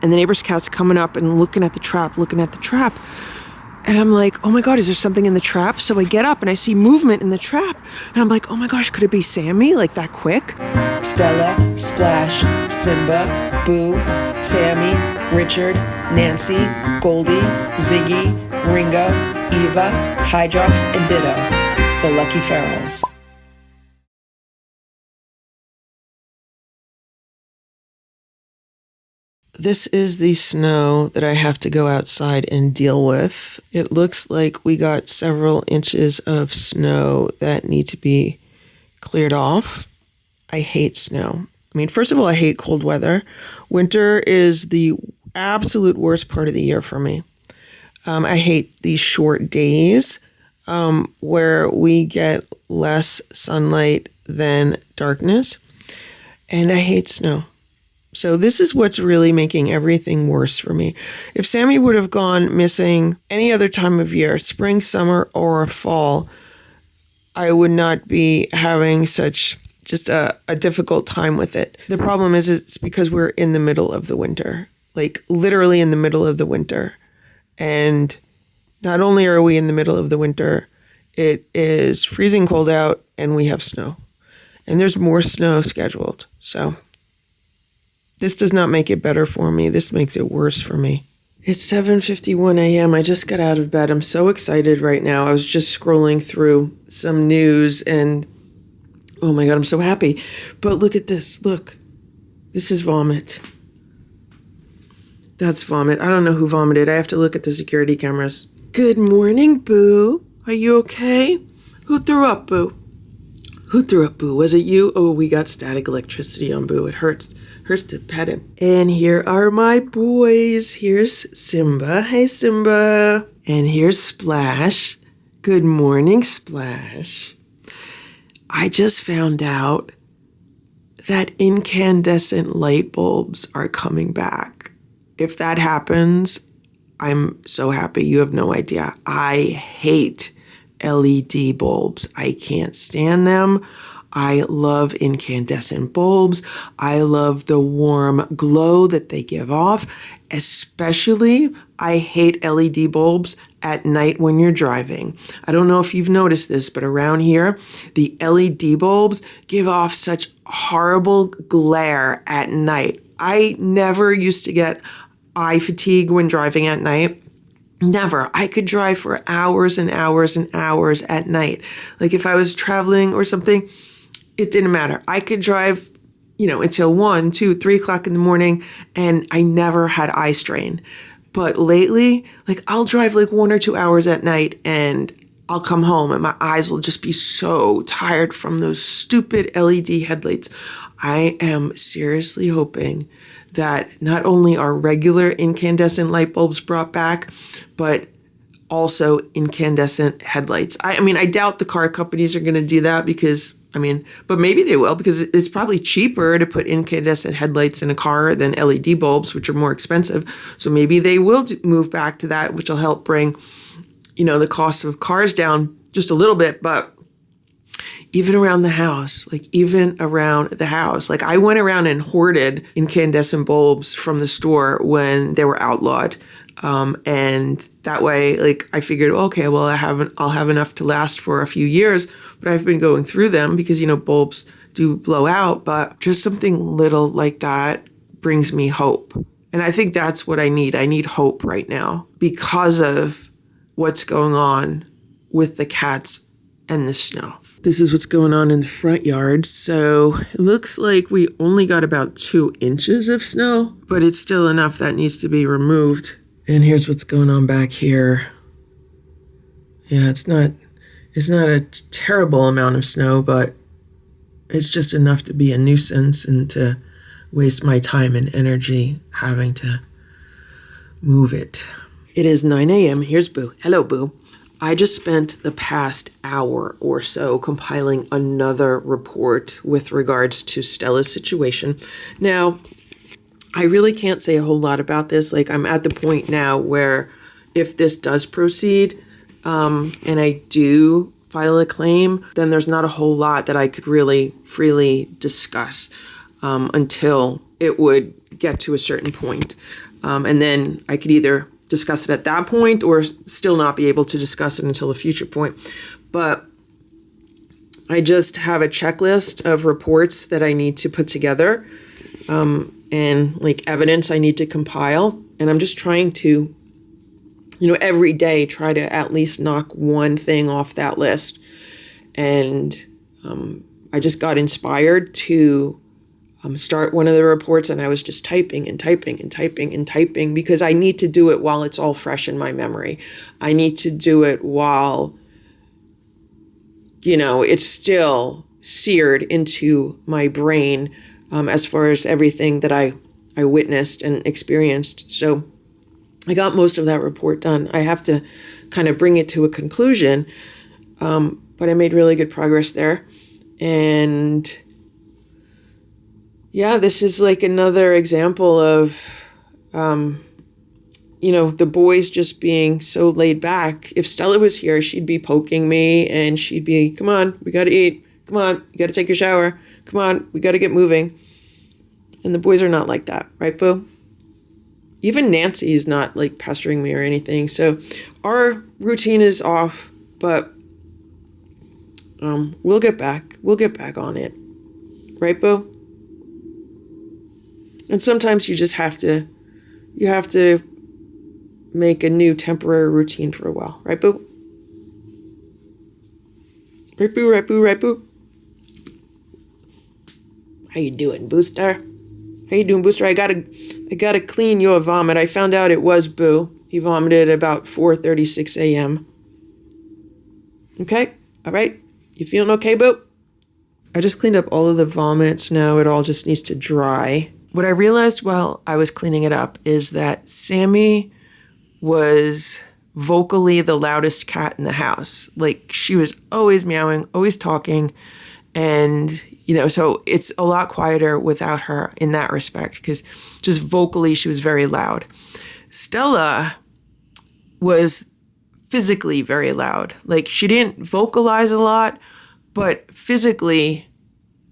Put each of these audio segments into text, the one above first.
And the neighbor's cat's coming up and looking at the trap. And I'm like, oh my God, is there something in the trap? So I get up and I see movement in the trap. And I'm like, oh my gosh, could it be Sammy? Like that quick? Stella, Splash, Simba, Boo, Sammy, Richard, Nancy, Goldie, Ziggy, Ringo, Eva, Hydrox, and Ditto. The Lucky Ferals. This is the snow that I have to go outside and deal with. It looks like we got several inches of snow that need to be cleared off. I hate snow. I mean, first of all, I hate cold weather. Winter is the absolute worst part of the year for me. I hate these short days where we get less sunlight than darkness. And I hate snow. So this is what's really making everything worse for me. If Sammy would have gone missing any other time of year, spring, summer, or fall, I would not be having such just a difficult time with it. The problem is it's because we're in the middle of the winter, like literally in the middle of the winter. And not only are we in the middle of the winter, it is freezing cold out and we have snow. And there's more snow scheduled. So this does not make it better for me. This makes it worse for me. It's 7:51 a.m. I just got out of bed. I'm so excited right now. I was just scrolling through some news and oh my God, I'm so happy. But look at this. Look, this is vomit. That's vomit. I don't know who vomited. I have to look at the security cameras. Good morning, Boo. Are you okay? Who threw up, Boo? Who threw up, Boo? Was it you? Oh, we got static electricity on Boo. It hurts to pet him. And here are my boys. Here's Simba. Hey, Simba. And here's Splash. Good morning, Splash. I just found out that incandescent light bulbs are coming back. If that happens, I'm so happy. You have no idea. I hate LED bulbs. I can't stand them. I love incandescent bulbs. I love the warm glow that they give off. Especially, I hate LED bulbs at night when you're driving. I don't know if you've noticed this, but around here, the LED bulbs give off such horrible glare at night. I never used to get eye fatigue when driving at night. Never. I could drive for hours and hours and hours at night. Like if I was traveling or something, it didn't matter. I could drive, until 1, 2, 3 o'clock in the morning and I never had eye strain. But lately, I'll drive 1 or 2 hours at night and I'll come home and my eyes will just be so tired from those stupid LED headlights. I am seriously hoping that not only are regular incandescent light bulbs brought back, but also incandescent headlights. I doubt the car companies are going to do that because, but maybe they will because it's probably cheaper to put incandescent headlights in a car than LED bulbs, which are more expensive. So maybe they will move back to that, which will help bring, the cost of cars down just a little bit. But even around the house, I went around and hoarded incandescent bulbs from the store when they were outlawed. And that way, I figured, okay, well, I'll have enough to last for a few years, but I've been going through them because, bulbs do blow out, but just something little like that brings me hope. And I think that's what I need. I need hope right now because of what's going on with the cats and the snow. This is what's going on in the front yard. So it looks like we only got about 2 inches of snow, but it's still enough that needs to be removed. And here's what's going on back here. Yeah, it's not a terrible amount of snow, but it's just enough to be a nuisance and to waste my time and energy having to move it. It is 9 a.m. Here's Boo. Hello, Boo. I just spent the past hour or so compiling another report with regards to Stella's situation. Now, I really can't say a whole lot about this. I'm at the point now where if this does proceed and I do file a claim, then there's not a whole lot that I could really freely discuss until it would get to a certain point. And then I could either discuss it at that point or still not be able to discuss it until a future point. But I just have a checklist of reports that I need to put together, and like evidence I need to compile. And I'm just trying to, every day try to at least knock one thing off that list. And I just got inspired to start one of the reports, and I was just typing and typing and typing and typing because I need to do it while it's all fresh in my memory. I need to do it while, it's still seared into my brain as far as everything that I witnessed and experienced. So I got most of that report done. I have to kind of bring it to a conclusion, but I made really good progress there. And yeah, this is like another example of, the boys just being so laid back. If Stella was here, she'd be poking me and she'd be, come on, we got to eat. Come on, you got to take your shower. Come on, we got to get moving. And the boys are not like that, right, Boo? Even Nancy is not like pestering me or anything. So our routine is off, but we'll get back on it, right, Boo? And sometimes you just have to make a new temporary routine for a while, right, Boo? Right, Boo, right, Boo, right, Boo? How you doing, Booster? How you doing, Booster? I gotta clean your vomit. I found out it was Boo. He vomited about 4:36 a.m. Okay? All right? You feeling okay, Boo? I just cleaned up all of the vomits. Now it all just needs to dry. What I realized while I was cleaning it up is that Sammy was vocally the loudest cat in the house. Like, she was always meowing, always talking, and so it's a lot quieter without her in that respect, because just vocally she was very loud. Stella was physically very loud. Like, she didn't vocalize a lot, but physically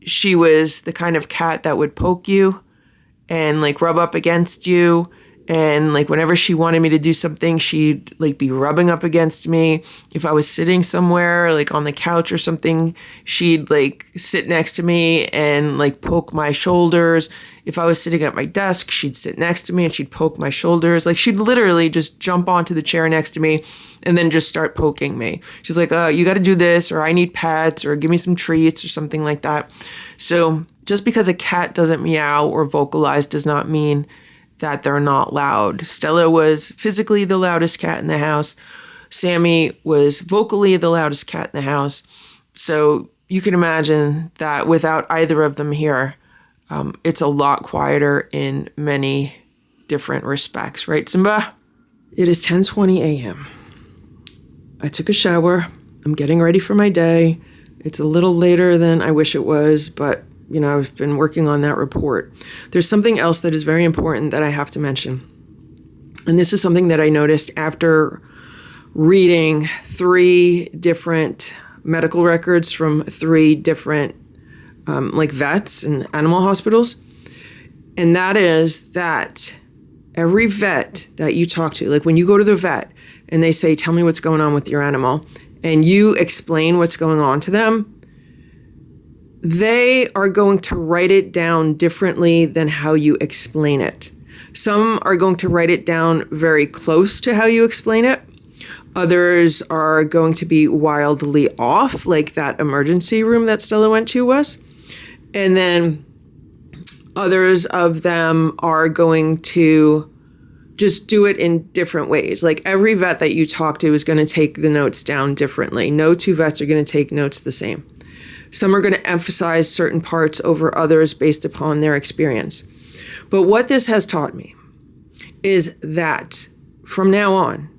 she was the kind of cat that would poke you and like rub up against you. And like whenever she wanted me to do something, she'd like be rubbing up against me. If I was sitting somewhere like on the couch or something, she'd like sit next to me and like poke my shoulders. If I was sitting at my desk, she'd sit next to me and she'd poke my shoulders. Like, she'd literally just jump onto the chair next to me and then just start poking me. She's like, you got to do this, or I need pets, or give me some treats or something like that. So just because a cat doesn't meow or vocalize does not mean that they're not loud. Stella was physically the loudest cat in the house. Sammy was vocally the loudest cat in the house. So you can imagine that without either of them here, it's a lot quieter in many different respects. Right, Simba? It is 10:20 a.m. I took a shower. I'm getting ready for my day. It's a little later than I wish it was, but I've been working on that report. There's something else that is very important that I have to mention. And this is something that I noticed after reading 3 different medical records from 3 different vets and animal hospitals. And that is that every vet that you talk to, like when you go to the vet and they say, tell me what's going on with your animal, and you explain what's going on to them, they are going to write it down differently than how you explain it. Some are going to write it down very close to how you explain it. Others are going to be wildly off, like that emergency room that Stella went to was. And then others of them are going to just do it in different ways. Like, every vet that you talk to is going to take the notes down differently. No 2 vets are going to take notes the same. Some are going to emphasize certain parts over others based upon their experience. But what this has taught me is that from now on,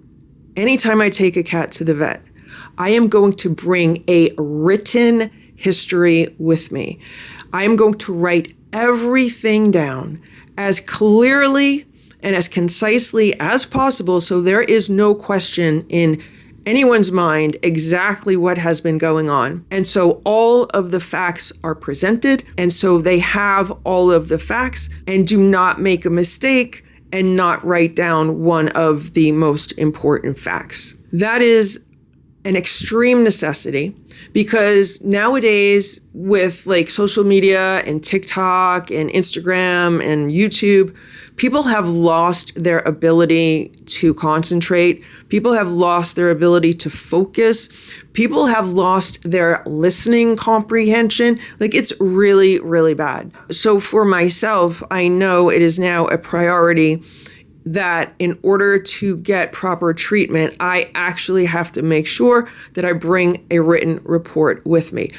anytime I take a cat to the vet, I am going to bring a written history with me. I am going to write everything down as clearly and as concisely as possible, so there is no question in anyone's mind exactly what has been going on. And so all of the facts are presented, and so they have all of the facts and do not make a mistake and not write down one of the most important facts. That is an extreme necessity because nowadays with like social media and TikTok and Instagram and YouTube, people have lost their ability to concentrate. People have lost their ability to focus. People have lost their listening comprehension. Like it's really, really bad. So for myself, I know it is now a priority that in order to get proper treatment, I actually have to make sure that I bring a written report with me.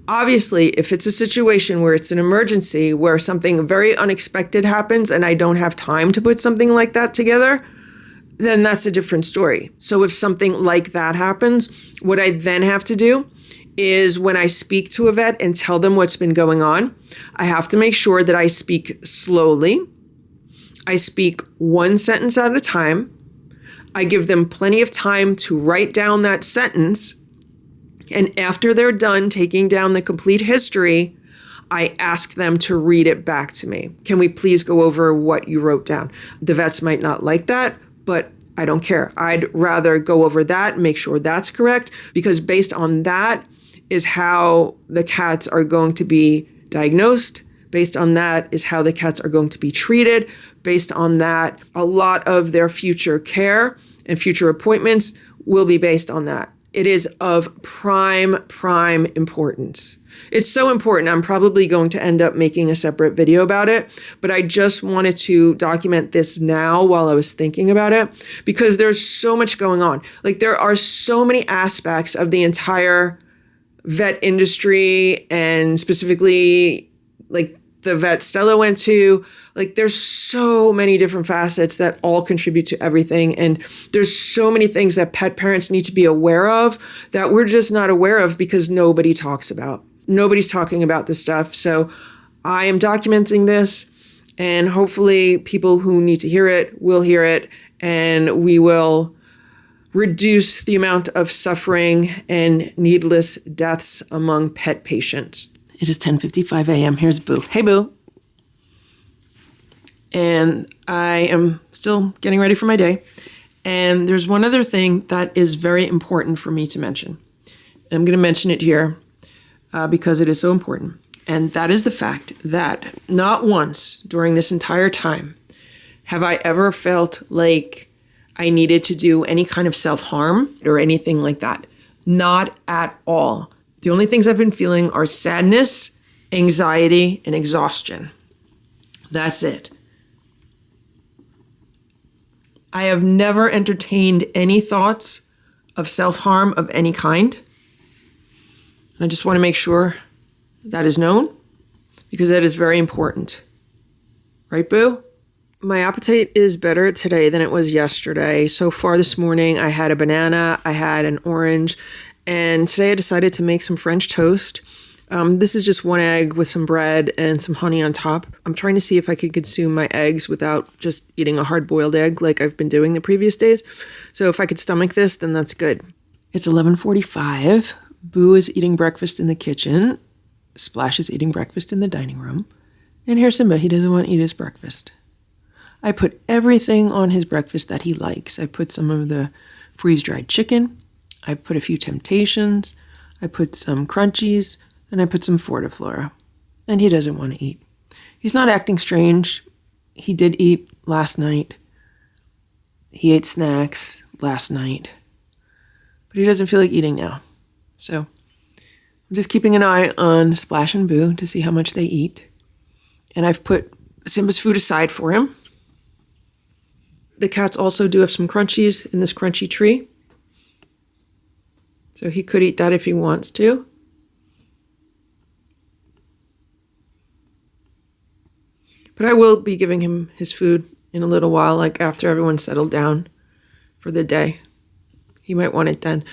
Obviously, if it's a situation where it's an emergency, where something very unexpected happens and I don't have time to put something like that together, then that's a different story. So if something like that happens, what I then have to do is when I speak to a vet and tell them what's been going on, I have to make sure that I speak slowly. I speak one sentence at a time. I give them plenty of time to write down that sentence. And after they're done taking down the complete history, I ask them to read it back to me. Can we please go over what you wrote down? The vets might not like that, but I don't care. I'd rather go over that, make sure that's correct, because based on that is how the cats are going to be diagnosed. Based on that is how the cats are going to be treated. Based on that, a lot of their future care and future appointments will be based on that. It is of prime importance. It's so important. I'm probably going to end up making a separate video about it, but I just wanted to document this now while I was thinking about it because there's so much going on. Like there are so many aspects of the entire vet industry and specifically like the vet Stella went to. Like there's so many different facets that all contribute to everything. And there's so many things that pet parents need to be aware of that we're just not aware of because nobody talks about. Nobody's talking about this stuff. So I am documenting this and hopefully people who need to hear it will hear it and we will reduce the amount of suffering and needless deaths among pet patients. It is 10:55 a.m. Here's Boo. Hey, Boo. And I am still getting ready for my day. And there's one other thing that is very important for me to mention. I'm going to mention it here because it is so important. And that is the fact that not once during this entire time have I ever felt like I needed to do any kind of self-harm or anything like that. Not at all. The only things I've been feeling are sadness, anxiety, and exhaustion. That's it. I have never entertained any thoughts of self-harm of any kind. And I just want to make sure that is known because that is very important. Right, Boo? My appetite is better today than it was yesterday. So far this morning, I had a banana, I had an orange, and today I decided to make some French toast. This is just one egg with some bread and some honey on top. I'm trying to see if I could consume my eggs without just eating a hard-boiled egg like I've been doing the previous days. So if I could stomach this, then that's good. It's 11:45. Boo is eating breakfast in the kitchen. Splash is eating breakfast in the dining room. And here's Simba. He doesn't want to eat his breakfast. I put everything on his breakfast that he likes. I put some of the freeze-dried chicken. I put a few Temptations. I put some Crunchies. And I put some Fortiflora. And he doesn't want to eat. He's not acting strange. He did eat last night. He ate snacks last night. But he doesn't feel like eating now. So I'm just keeping an eye on Splash and Boo to see how much they eat. And I've put Simba's food aside for him. The cats also do have some Crunchies in this crunchy tree. So he could eat that if he wants to. But I will be giving him his food in a little while, like after everyone's settled down for the day. He might want it then.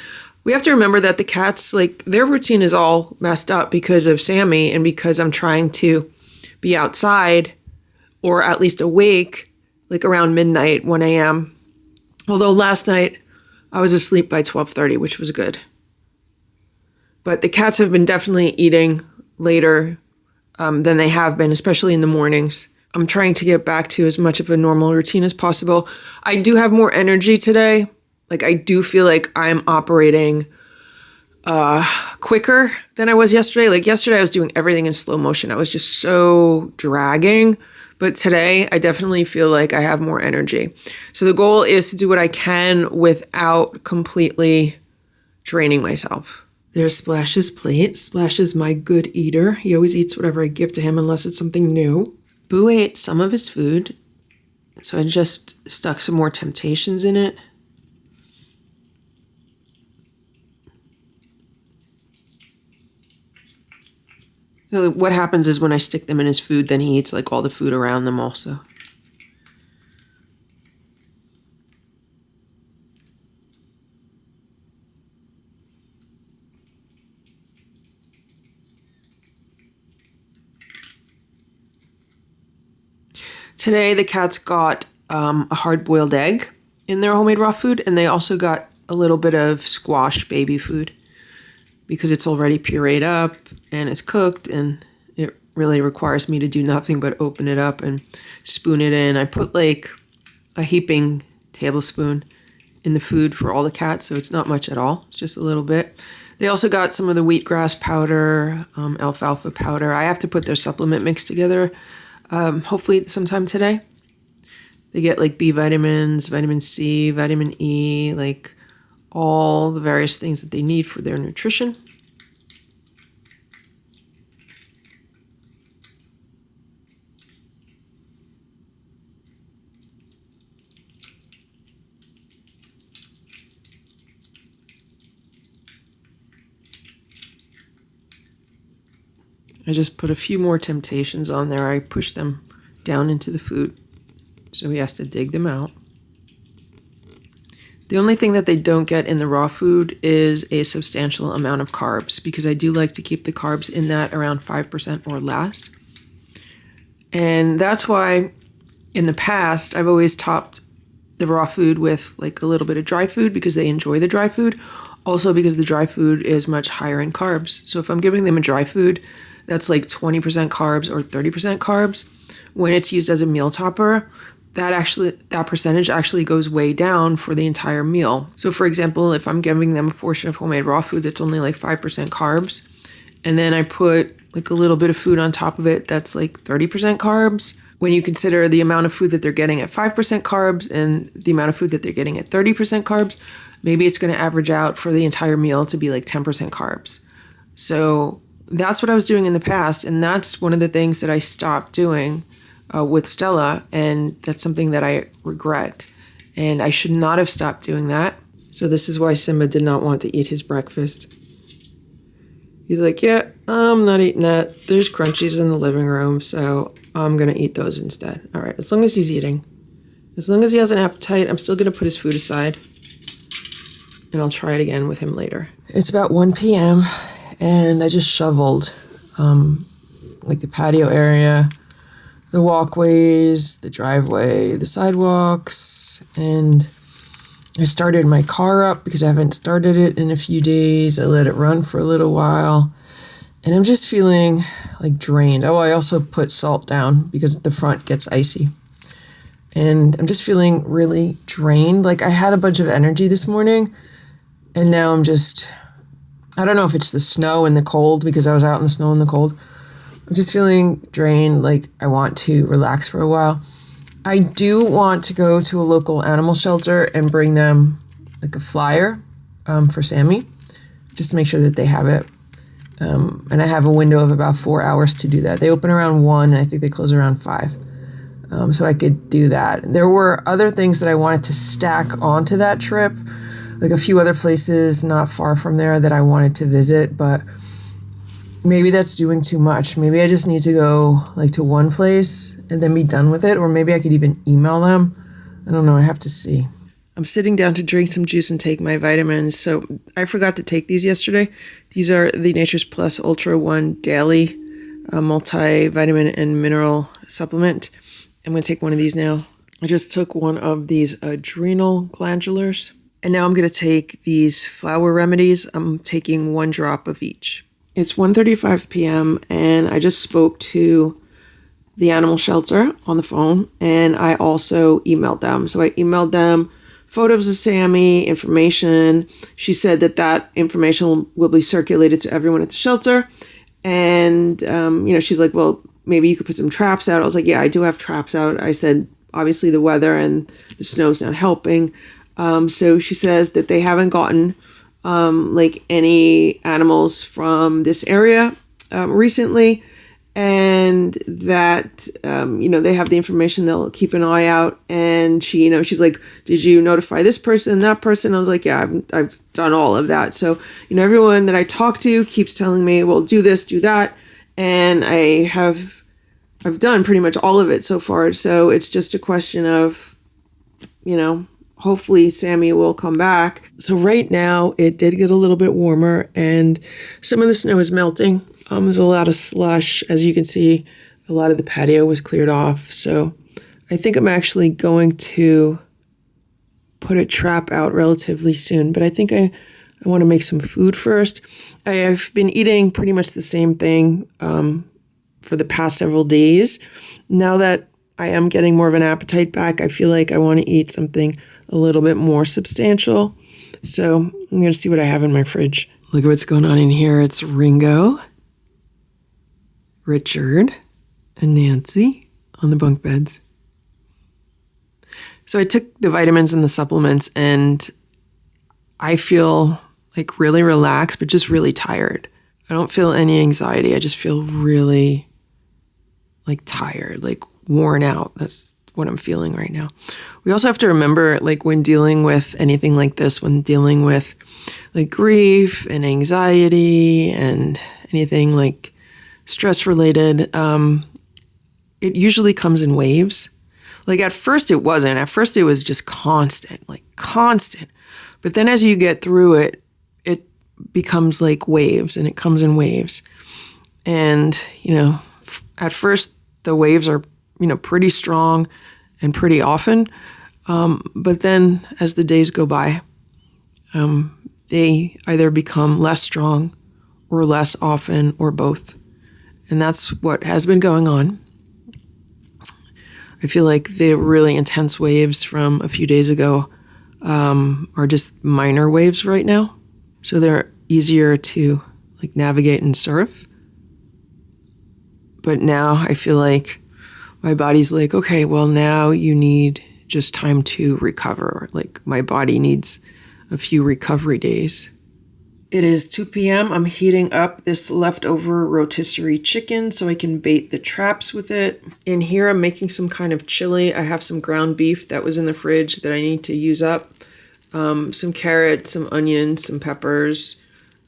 We have to remember that the cats, like, their routine is all messed up because of Sammy and because I'm trying to be outside or at least awake, like around midnight, 1 a.m. Although last night I was asleep by 12:30, which was good. But the cats have been definitely eating later than they have been, especially in the mornings. I'm trying to get back to as much of a normal routine as possible. I do have more energy today. Like, I do feel like I'm operating quicker than I was yesterday. Like, yesterday I was doing everything in slow motion. I was just so dragging. But today I definitely feel like I have more energy. So the goal is to do what I can without completely draining myself. There's Splash's plate. Splash is my good eater. He always eats whatever I give to him unless it's something new. Boo ate some of his food, so I just stuck some more Temptations in it. So what happens is when I stick them in his food, then he eats like all the food around them also. Today the cats got a hard-boiled egg in their homemade raw food, and they also got a little bit of squash baby food because it's already pureed up and it's cooked, and it really requires me to do nothing but open it up and spoon it in. I put like a heaping tablespoon in the food for all the cats, so it's not much at all. It's just a little bit. They also got some of the wheatgrass powder, alfalfa powder. I have to put their supplement mix together, hopefully sometime today. They get like B vitamins, vitamin C, vitamin E, like all the various things that they need for their nutrition. I just put a few more Temptations on there. I push them down into the food, so he has to dig them out. The only thing that they don't get in the raw food is a substantial amount of carbs, because I do like to keep the carbs in that around 5% or less. And that's why in the past I've always topped the raw food with like a little bit of dry food, because they enjoy the dry food. Also because the dry food is much higher in carbs. So if I'm giving them a dry food that's like 20% carbs or 30% carbs, when it's used as a meal topper, that percentage actually goes way down for the entire meal. So for example, if I'm giving them a portion of homemade raw food that's only like 5% carbs, and then I put like a little bit of food on top of it that's like 30% carbs, when you consider the amount of food that they're getting at 5% carbs and the amount of food that they're getting at 30% carbs, maybe it's going to average out for the entire meal to be like 10% carbs. So that's what I was doing in the past, and that's one of the things that I stopped doing with Stella, and that's something that I regret, and I should not have stopped doing that. So this is why Simba did not want to eat his breakfast. He's like, yeah, I'm not eating that. There's crunchies in the living room, so I'm going to eat those instead. All right, as long as he's eating. As long as he has an appetite, I'm still going to put his food aside, and I'll try it again with him later. It's about 1 p.m., and I just shoveled like the patio area, the walkways, the driveway, the sidewalks, and I started my car up because I haven't started it in a few days. I let it run for a little while, and I'm just feeling like drained. Oh, I also put salt down because the front gets icy, and I'm just feeling really drained. Like I had a bunch of energy this morning, and now I don't know if it's the snow and the cold, because I was out in the snow and the cold. I'm just feeling drained, like I want to relax for a while. I do want to go to a local animal shelter and bring them like a flyer for Sammy, just to make sure that they have it. And I have a window of about 4 hours to do that. They open around 1, and I think they close around 5. So I could do that. There were other things that I wanted to stack onto that trip, like a few other places not far from there that I wanted to visit, but maybe that's doing too much. Maybe I just need to go like to one place and then be done with it, or maybe I could even email them. I don't know, I have to see. I'm sitting down to drink some juice and take my vitamins. So I forgot to take these yesterday. These are the Nature's Plus Ultra One Daily multivitamin and mineral supplement. I'm going to take one of these now. I just took one of these adrenal glandulars. And now I'm going to take these flower remedies. I'm taking 1 drop of each. It's 1:35 p.m. and I just spoke to the animal shelter on the phone, and I also emailed them. So I emailed them photos of Sammy, information. She said that information will be circulated to everyone at the shelter. And, she's like, well, maybe you could put some traps out. I was like, yeah, I do have traps out. I said, obviously the weather and the snow's not helping. So she says that they haven't gotten any animals from this area recently, and that they have the information. They'll keep an eye out. And she's like, did you notify this person, that person? I was like, yeah, I've done all of that. So everyone that I talk to keeps telling me, well, do this, do that, and I've done pretty much all of it so far. So it's just a question of hopefully Sammy will come back. So right now it did get a little bit warmer, and some of the snow is melting. There's a lot of slush. As you can see, a lot of the patio was cleared off. So I think I'm actually going to put a trap out relatively soon. But I think I want to make some food first. I've been eating pretty much the same thing for the past several days. Now that I am getting more of an appetite back, I feel like I want to eat something a little bit more substantial. So I'm going to see what I have in my fridge. Look at what's going on in here. It's Ringo, Richard, and Nancy on the bunk beds. So I took the vitamins and the supplements, and I feel like really relaxed, but just really tired. I don't feel any anxiety. I just feel really tired, worn out. That's what I'm feeling right now. We also have to remember, when dealing with anything like this, when dealing with grief and anxiety and anything stress related, it usually comes in waves. At first it wasn't. At first it was just constant. But then as you get through it, it becomes waves, and it comes in waves. And, at first the waves are, pretty strong and pretty often. But then as the days go by, they either become less strong or less often or both. And that's what has been going on. I feel like the really intense waves from a few days ago are just minor waves right now. So they're easier to navigate and surf. But now I feel like my body's okay, well, now you need just time to recover. My body needs a few recovery days. It is 2 p.m. I'm heating up this leftover rotisserie chicken so I can bait the traps with it. In here, I'm making some kind of chili. I have some ground beef that was in the fridge that I need to use up. Some carrots, some onions, some peppers.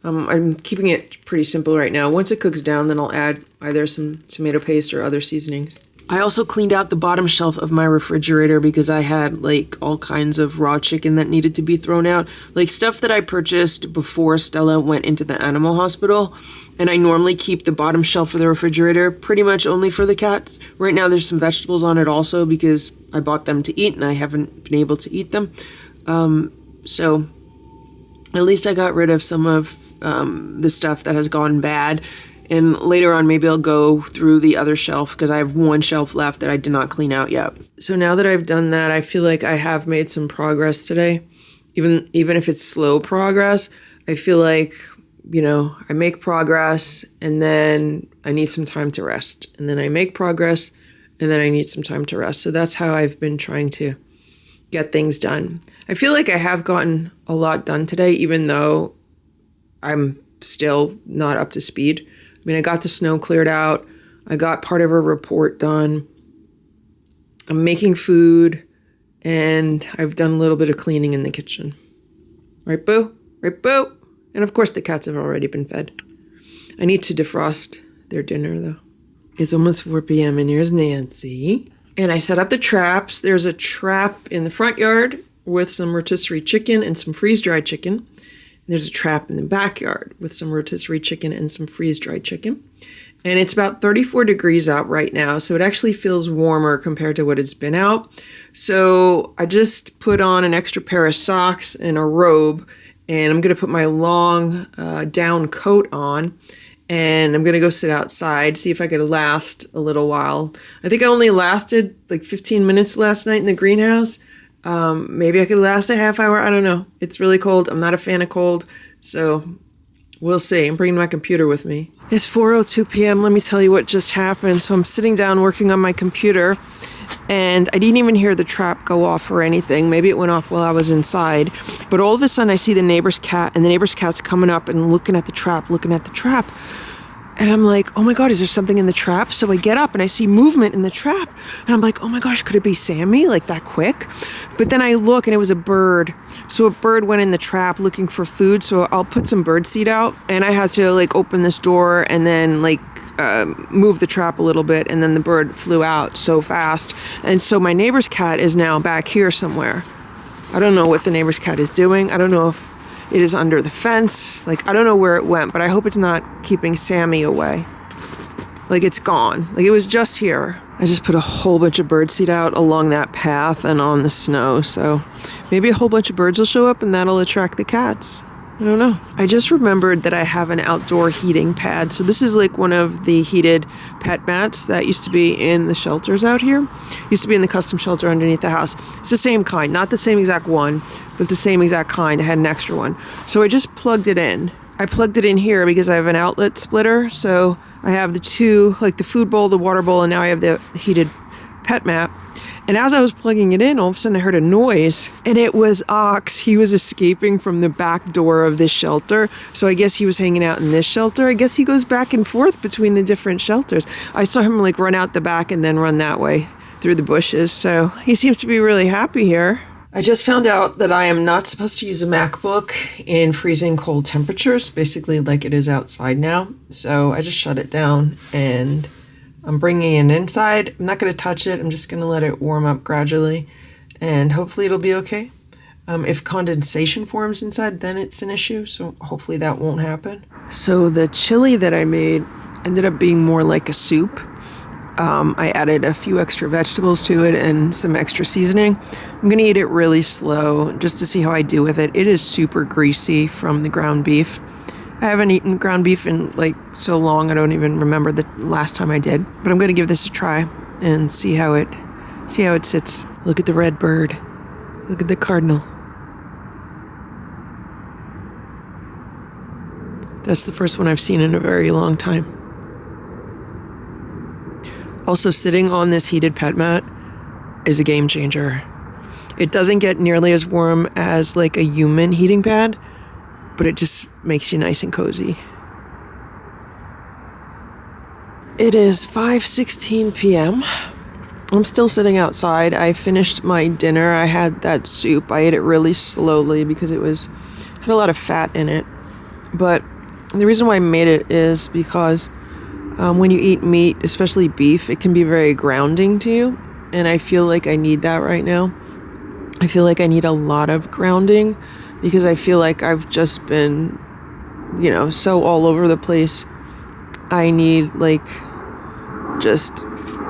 I'm keeping it pretty simple right now. Once it cooks down, then I'll add either some tomato paste or other seasonings. I also cleaned out the bottom shelf of my refrigerator because I had all kinds of raw chicken that needed to be thrown out. Stuff that I purchased before Stella went into the animal hospital. And I normally keep the bottom shelf of the refrigerator pretty much only for the cats. Right now there's some vegetables on it also because I bought them to eat and I haven't been able to eat them. So at least I got rid of some of the stuff that has gone bad. And later on, maybe I'll go through the other shelf because I have one shelf left that I did not clean out yet. So now that I've done that, I feel like I have made some progress today. Even if it's slow progress, I feel like, I make progress and then I need some time to rest. And then I make progress and then I need some time to rest. So that's how I've been trying to get things done. I feel like I have gotten a lot done today, even though I'm still not up to speed. I got the snow cleared out. I got part of a report done. I'm making food, and I've done a little bit of cleaning in the kitchen. Right, Boo? Right, Boo? And of course the cats have already been fed. I need to defrost their dinner, though. It's almost 4 p.m., and here's Nancy. And I set up the traps. There's a trap in the front yard with some rotisserie chicken and some freeze-dried chicken. There's a trap in the backyard with some rotisserie chicken and some freeze-dried chicken. And it's about 34 degrees out right now, so it actually feels warmer compared to what it's been out. So I just put on an extra pair of socks and a robe, and I'm going to put my long down coat on. and I'm going to go sit outside, see if I could last a little while. I think I only lasted like 15 minutes last night in the greenhouse. Maybe I could last a half hour. I don't know. It's really cold. I'm not a fan of cold, so we'll see. I'm bringing my computer with me. It's 4:02 p.m. Let me tell you what just happened. So I'm sitting down working on my computer, and I didn't even hear the trap go off or anything. Maybe it went off while I was inside. But all of a sudden I see the neighbor's cat, and the neighbor's cat's coming up and looking at the trap. And I'm like, oh my God, is there something in the trap? So I get up and I see movement in the trap. And I'm like, oh my gosh, could it be Sammy? Like that quick? But then I look and it was a bird. So a bird went in the trap looking for food. So I'll put some bird seed out. And I had to like open this door and then like move the trap a little bit. And then the bird flew out so fast. And so my neighbor's cat is now back here somewhere. I don't know what the neighbor's cat is doing. I don't know if it is under the fence. Like, I don't know where it went, but I hope it's not keeping Sammy away. Like, it's gone. Like, it was just here. I just put a whole bunch of birdseed out along that path and on the snow. So maybe a whole bunch of birds will show up and that'll attract the cats. I don't know. I just remembered that I have an outdoor heating pad. So this is like one of the heated pet mats that used to be in the shelters out here. Used to be in the custom shelter underneath the house. It's the same kind, not the same exact one, but the same exact kind. I had an extra one. So I just plugged it in. I plugged it in here because I have an outlet splitter. So I have the two, like the food bowl, the water bowl, and now I have the heated pet mat. And as I was plugging it in, all of a sudden I heard a noise, and it was Ox. He was escaping from the back door of this shelter. So I guess he was hanging out in this shelter. I guess he goes back and forth between the different shelters. I saw him like run out the back and then run that way through the bushes. So he seems to be really happy here. I just found out that I am not supposed to use a MacBook in freezing cold temperatures, basically like it is outside now. So I just shut it down and I'm bringing it inside. I'm not going to touch it. I'm just going to let it warm up gradually and hopefully it'll be okay. If condensation forms inside, then it's an issue. So hopefully that won't happen. So the chili that I made ended up being more like a soup. I added a few extra vegetables to it and some extra seasoning. I'm going to eat it really slow just to see how I do with it. It is super greasy from the ground beef. I haven't eaten ground beef in like so long, I don't even remember the last time I did. But I'm going to give this a try and see how it sits. Look at the red bird. Look at the cardinal. That's the first one I've seen in a very long time. Also, sitting on this heated pet mat is a game changer. It doesn't get nearly as warm as like a human heating pad, but it just makes you nice and cozy. It is 5:16 p.m. I'm still sitting outside. I finished my dinner. I had that soup. I ate it really slowly because had a lot of fat in it. But the reason why I made it is because when you eat meat, especially beef, it can be very grounding to you. And I feel like I need that right now. I feel like I need a lot of grounding because I feel like I've just been, so all over the place. I need just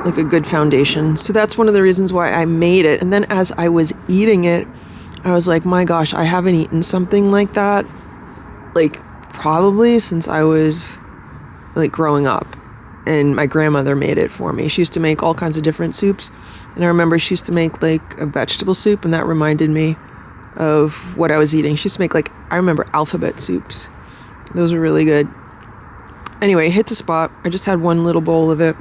a good foundation. So that's one of the reasons why I made it. And then as I was eating it, I was like, my gosh, I haven't eaten something like that, probably since I was growing up. And my grandmother made it for me. She used to make all kinds of different soups. And I remember she used to make a vegetable soup, and that reminded me of what I was eating. She used to make I remember alphabet soups. Those were really good. Anyway, it hit the spot. I just had one little bowl of it.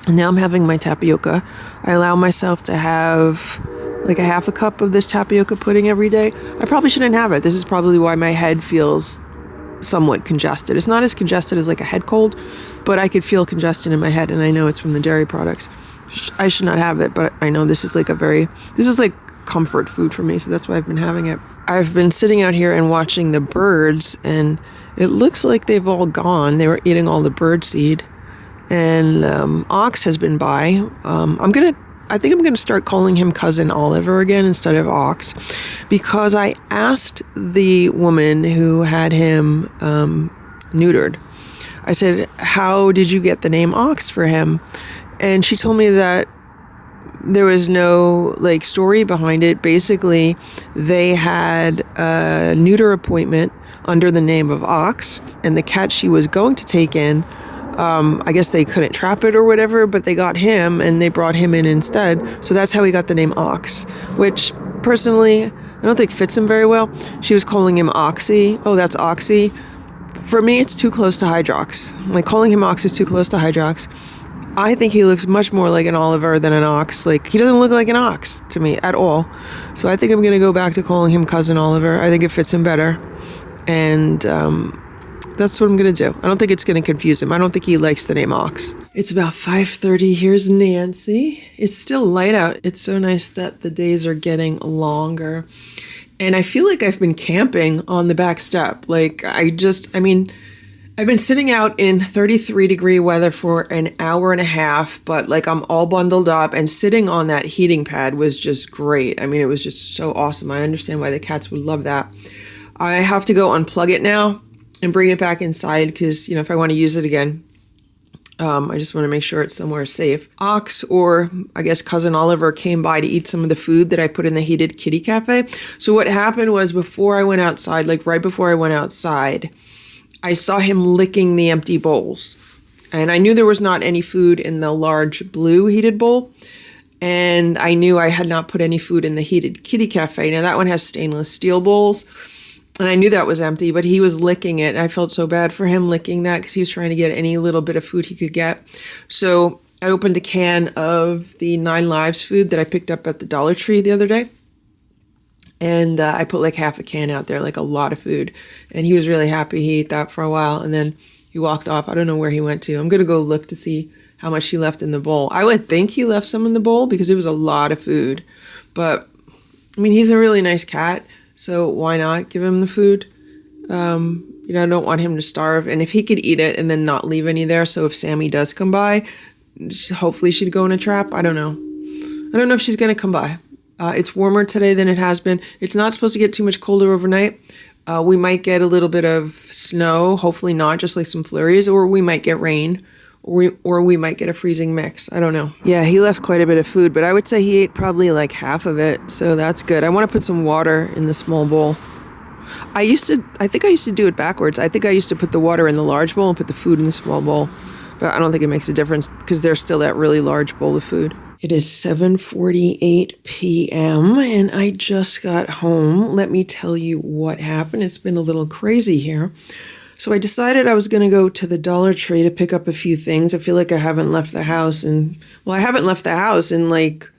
And now I'm having my tapioca. I allow myself to have a half a cup of this tapioca pudding every day. I probably shouldn't have it. This is probably why my head feels somewhat congested. It's not as congested as a head cold, but I could feel congestion in my head, and I know it's from the dairy products. I should not have it, but I know this is comfort food for me, so that's why I've been having it. I've been sitting out here and watching the birds, and it looks like they've all gone. They were eating all the bird seed, and Ox has been by. I think I'm gonna start calling him Cousin Oliver again instead of Ox, because I asked the woman who had him neutered. I said, how did you get the name Ox for him? And she told me that There was no like story behind it. Basically, they had a neuter appointment under the name of Ox, and the cat she was going to take in, I guess they couldn't trap it or whatever, but they got him and they brought him in instead. So that's how he got the name Ox, which personally, I don't think fits him very well. She was calling him Oxy. Oh, that's Oxy. For me, it's too close to Hydrox. Like calling him Ox is too close to Hydrox. I think he looks much more like an Oliver than an ox. Like, he doesn't look like an ox to me at all. So I think I'm going to go back to calling him Cousin Oliver. I think it fits him better. And that's what I'm going to do. I don't think it's going to confuse him. I don't think he likes the name Ox. It's about 5:30. Here's Nancy. It's still light out. It's so nice that the days are getting longer. And I feel like I've been camping on the back step. Like, I've been sitting out in 33-degree weather for an hour and a half, but like I'm all bundled up, and sitting on that heating pad was just great. I mean, it was just so awesome. I understand why the cats would love that. I have to go unplug it now and bring it back inside because, you know, if I want to use it again, I just want to make sure it's somewhere safe. Ox, or I guess Cousin Oliver, came by to eat some of the food that I put in the heated kitty cafe. So what happened was, before I went outside, like right before I went outside, I saw him licking the empty bowls. And I knew there was not any food in the large blue heated bowl. And I knew I had not put any food in the heated kitty cafe. Now that one has stainless steel bowls. And I knew that was empty, but he was licking it. And I felt so bad for him licking that because he was trying to get any little bit of food he could get. So I opened a can of the 9 Lives food that I picked up at the Dollar Tree the other day. And I put like half a can out there, like a lot of food. And he was really happy. He ate that for a while and then he walked off. I don't know where he went to. I'm going to go look to see how much he left in the bowl. I would think he left some in the bowl because it was a lot of food. But, I mean, he's a really nice cat. So why not give him the food? You know, I don't want him to starve. And if he could eat it and then not leave any there, so if Sammy does come by, hopefully she'd go in a trap. I don't know. I don't know if she's going to come by. It's warmer today than it has been. It's not supposed to get too much colder overnight. We might get a little bit of snow, hopefully not, just like some flurries, or we might get rain, or we might get a freezing mix. I don't know. Yeah, he left quite a bit of food, but I would say he ate probably like half of it, so that's good. I want to put some water in the small bowl. I think I used to do it backwards. I think I used to put the water in the large bowl and put the food in the small bowl, but I don't think it makes a difference because there's still that really large bowl of food. It is 7:48 p.m. and I just got home. Let me tell you what happened. It's been a little crazy here. So I decided I was going to go to the Dollar Tree to pick up a few things. I feel like I haven't left the house I haven't left the house in like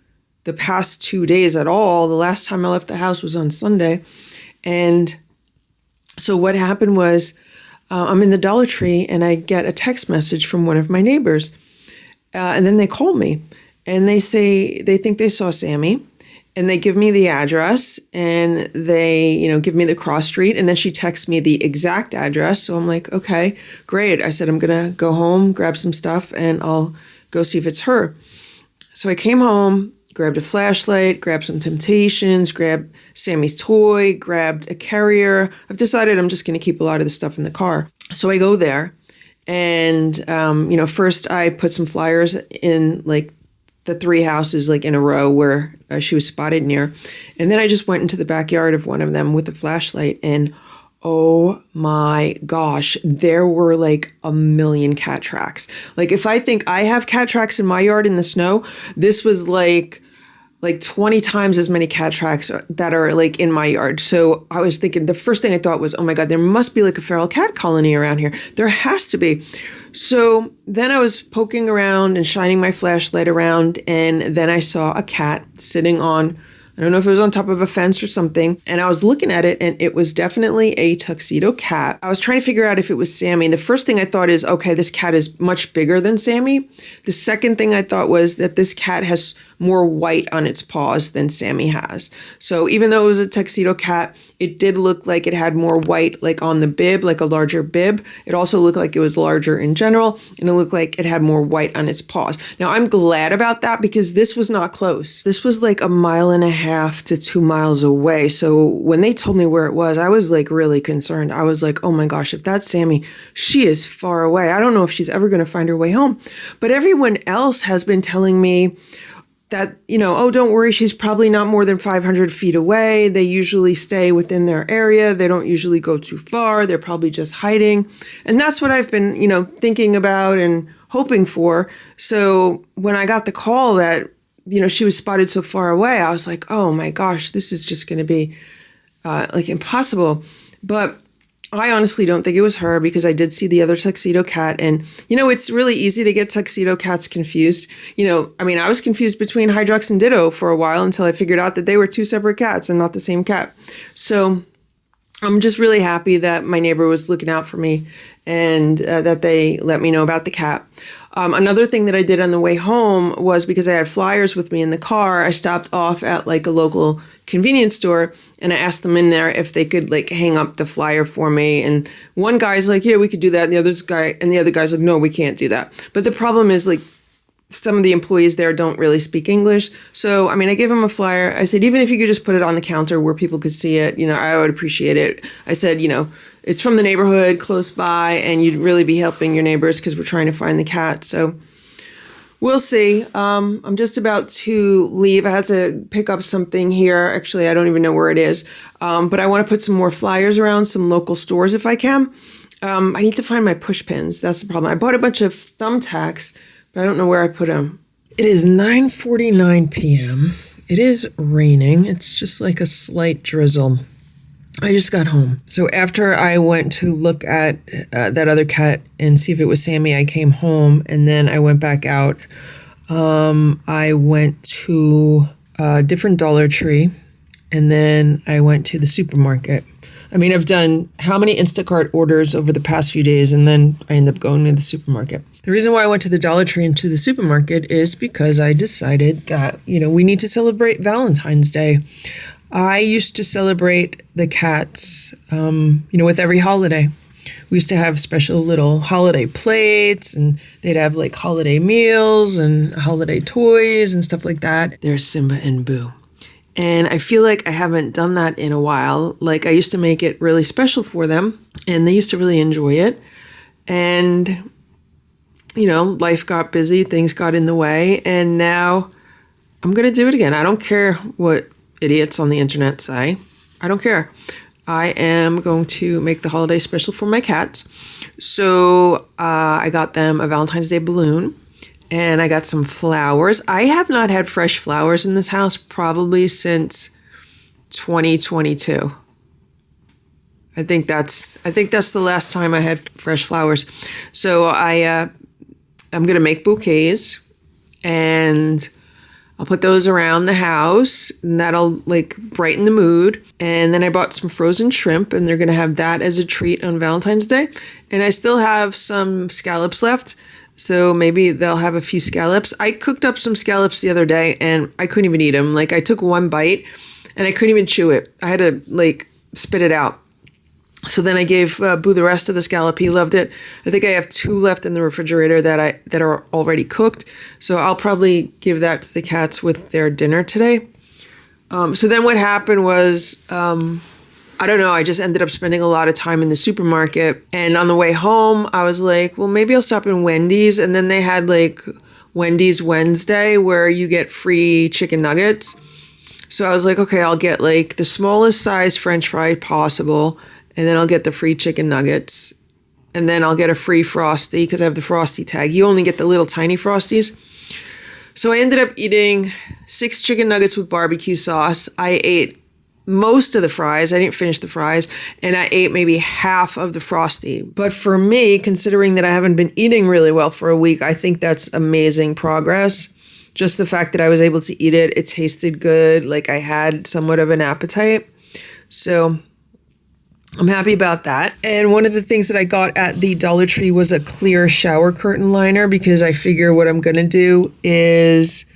the past 2 days at all. The last time I left the house was on Sunday. And so what happened was I'm in the Dollar Tree and I get a text message from one of my neighbors. And then they call me and they say they think they saw Sammy. And they give me the address and they, give me the cross street. And then she texts me the exact address. So I'm like, okay, great. I said, I'm going to go home, grab some stuff, and I'll go see if it's her. So I came home, grabbed a flashlight, grabbed some Temptations, grabbed Sammy's toy, grabbed a carrier. I've decided I'm just going to keep a lot of the stuff in the car. So I go there and, first I put some flyers in like the 3 houses like in a row where she was spotted near. And then I just went into the backyard of one of them with a flashlight and oh my gosh, there were like a million cat tracks. Like if I think I have cat tracks in my yard in the snow, this was like 20 times as many cat tracks that are like in my yard. So I was thinking, the first thing I thought was, oh my God, there must be like a feral cat colony around here. There has to be. So then I was poking around and shining my flashlight around, and then I saw a cat sitting on, I don't know if it was on top of a fence or something, and I was looking at it, and it was definitely a tuxedo cat. I was trying to figure out if it was Sammy. The first thing I thought is, okay, this cat is much bigger than Sammy. The second thing I thought was that this cat has more white on its paws than Sammy has. So even though it was a tuxedo cat, it did look like it had more white like on the bib, like a larger bib. It also looked like it was larger in general, and it looked like it had more white on its paws. Now I'm glad about that because this was not close. This was like 1.5 miles to 2 miles away. So when they told me where it was, I was like really concerned. I was like, oh my gosh, if that's Sammy, she is far away. I don't know if she's ever going to find her way home. But everyone else has been telling me that, oh, don't worry, she's probably not more than 500 feet away. They usually stay within their area. They don't usually go too far. They're probably just hiding. And that's what I've been, thinking about and hoping for. So when I got the call that, she was spotted so far away, I was like, oh my gosh, this is just going to be impossible. But I honestly don't think it was her, because I did see the other tuxedo cat. And, it's really easy to get tuxedo cats confused. I was confused between Hydrox and Ditto for a while until I figured out that they were two separate cats and not the same cat. So I'm just really happy that my neighbor was looking out for me and that they let me know about the cat. Another thing that I did on the way home was, because I had flyers with me in the car, I stopped off at a local convenience store and I asked them in there if they could hang up the flyer for me. And one guy's like, yeah, we could do that. And the other guy's like, no, we can't do that. But the problem is some of the employees there don't really speak English. So, I gave him a flyer. I said, even if you could just put it on the counter where people could see it, I would appreciate it. I said, it's from the neighborhood close by and you'd really be helping your neighbors because we're trying to find the cat. So we'll see. I'm just about to leave. I had to pick up something here. Actually, I don't even know where it is. But I want to put some more flyers around some local stores if I can. I need to find my push pins. That's the problem. I bought a bunch of thumbtacks, but I don't know where I put them. It is 9:49 p.m. It is raining. It's just a slight drizzle. I just got home. So after I went to look at that other cat and see if it was Sammy, I came home and then I went back out. I went to a different Dollar Tree and then I went to the supermarket. I've done how many Instacart orders over the past few days and then I end up going to the supermarket. The reason why I went to the Dollar Tree and to the supermarket is because I decided that, we need to celebrate Valentine's Day. I used to celebrate the cats, with every holiday. We used to have special little holiday plates and they'd have holiday meals and holiday toys and stuff like that. There's Simba and Boo. And I feel like I haven't done that in a while. I used to make it really special for them and they used to really enjoy it. And, life got busy, things got in the way, and now I'm going to do it again. I don't care what idiots on the internet say. I don't care. I am going to make the holiday special for my cats. So I got them a Valentine's Day balloon and I got some flowers. I have not had fresh flowers in this house probably since 2022. I think that's the last time I had fresh flowers. So I'm going to make bouquets and I'll put those around the house and that'll brighten the mood. And then I bought some frozen shrimp and they're going to have that as a treat on Valentine's Day. And I still have some scallops left. So maybe they'll have a few scallops. I cooked up some scallops the other day and I couldn't even eat them. I took one bite and I couldn't even chew it. I had to spit it out. So then I gave Boo the rest of the scallop. He loved it. I think I have 2 left in the refrigerator that are already cooked. So I'll probably give that to the cats with their dinner today. So then what happened was, I don't know, I just ended up spending a lot of time in the supermarket. And on the way home, I was like, well, maybe I'll stop in Wendy's. And then they had Wendy's Wednesday where you get free chicken nuggets. So I was like, okay, I'll get the smallest size French fry possible. And then I'll get the free chicken nuggets. And then I'll get a free Frosty because I have the Frosty tag. You only get the little tiny Frosties. So I ended up eating 6 chicken nuggets with barbecue sauce. I ate most of the fries. I didn't finish the fries. And I ate maybe half of the Frosty. But for me, considering that I haven't been eating really well for a week, I think that's amazing progress. Just the fact that I was able to eat it. It tasted good. I had somewhat of an appetite. So I'm happy about that. And one of the things that I got at the Dollar Tree was a clear shower curtain liner because I figure what I'm going to do is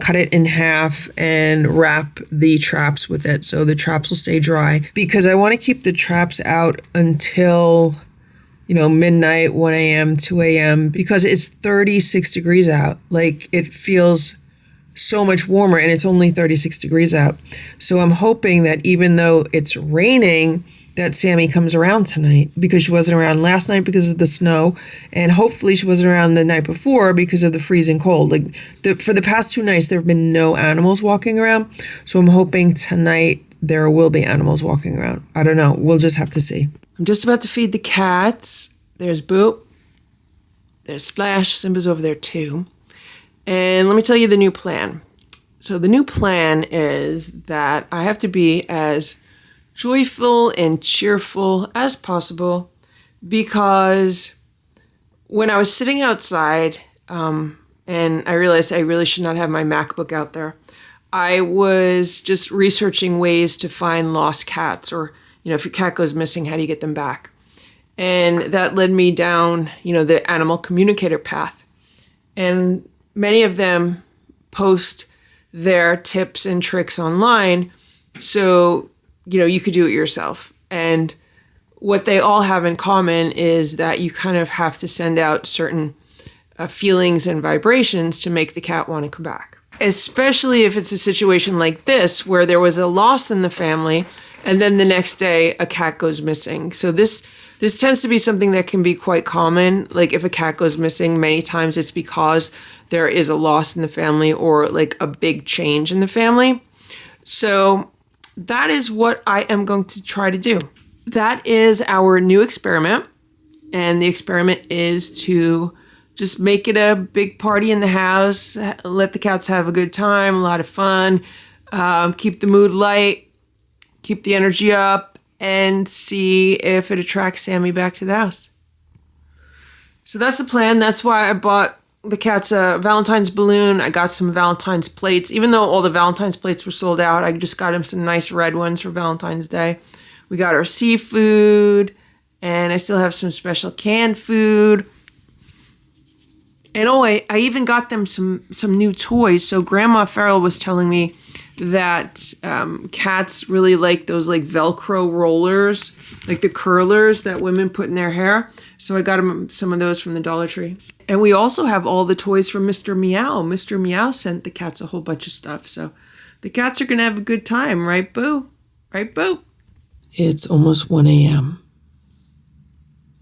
cut it in half and wrap the traps with it so the traps will stay dry because I want to keep the traps out until, midnight, 1 a.m., 2 a.m. because it's 36 degrees out. It feels so much warmer and it's only 36 degrees out. So I'm hoping that even though it's raining, that Sammy comes around tonight, because she wasn't around last night because of the snow, and hopefully she wasn't around the night before because of the freezing cold. Like for the past 2 nights, there have been no animals walking around, so I'm hoping tonight there will be animals walking around. I don't know. We'll just have to see. I'm just about to feed the cats. There's Boop. There's Splash. Simba's over there too. And let me tell you the new plan. So the new plan is that I have to be as joyful and cheerful as possible, because when I was sitting outside and I realized I really should not have my MacBook out there, I was just researching ways to find lost cats, or, if your cat goes missing, how do you get them back? And that led me down, the animal communicator path. And many of them post their tips and tricks online, so you could do it yourself. And what they all have in common is that you kind of have to send out certain feelings and vibrations to make the cat want to come back. Especially if it's a situation like this, where there was a loss in the family, and then the next day a cat goes missing. So this tends to be something that can be quite common. Like if a cat goes missing, many times it's because there is a loss in the family, or like a big change in the family. So that is what I am going to try to do. That is our new experiment. And the experiment is to just make it a big party in the house, let the cats have a good time, a lot of fun, keep the mood light, keep the energy up, and see if it attracts Sammy back to the house. So that's the plan. That's why I bought the cats a Valentine's balloon. I got some Valentine's plates. Even though all the Valentine's plates were sold out, I just got him some nice red ones for Valentine's Day. We got our seafood, and I still have some special canned food. And I even got them some new toys. So Grandma Farrell was telling me that cats really like those like Velcro rollers, like the curlers that women put in their hair. So I got them some of those from the Dollar Tree. And we also have all the toys from Mr. Meow. Mr. Meow sent the cats a whole bunch of stuff. So the cats are going to have a good time, right, Boo? Right, Boo? It's almost 1 a.m.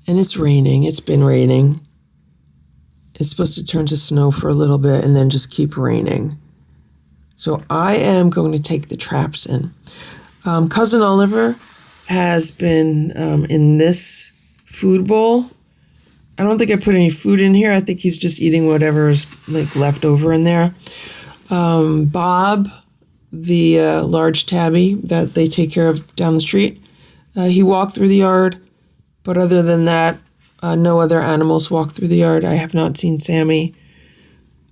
And it's raining. It's been raining. It's supposed to turn to snow for a little bit and then just keep raining. So I am going to take the traps in. Cousin Oliver has been in this food bowl. I don't think I put any food in here. I think he's just eating whatever is like left over in there. Bob, the large tabby that they take care of down the street, he walked through the yard. But other than that, no other animals walk through the yard. I have not seen Sammy.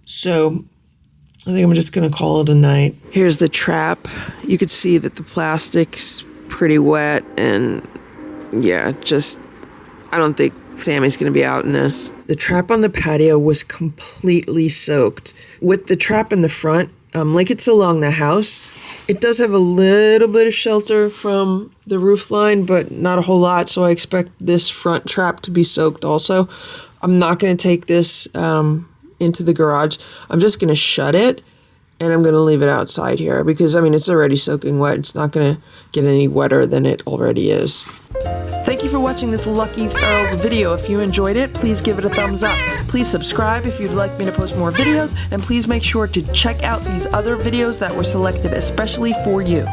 So I think I'm just going to call it a night. Here's the trap. You could see that the plastic's pretty wet, and yeah, I don't think Sammy's going to be out in this. The trap on the patio was completely soaked. With the trap in the front, like it's along the house, it does have a little bit of shelter from the roof line, but not a whole lot, so I expect this front trap to be soaked also. I'm not going to take this into the garage. I'm just going to shut it, and I'm going to leave it outside here because, it's already soaking wet. It's not going to get any wetter than it already is. Thank you for watching this Lucky Ferals video. If you enjoyed it, please give it a thumbs up. Please subscribe if you'd like me to post more videos, and please make sure to check out these other videos that were selected especially for you.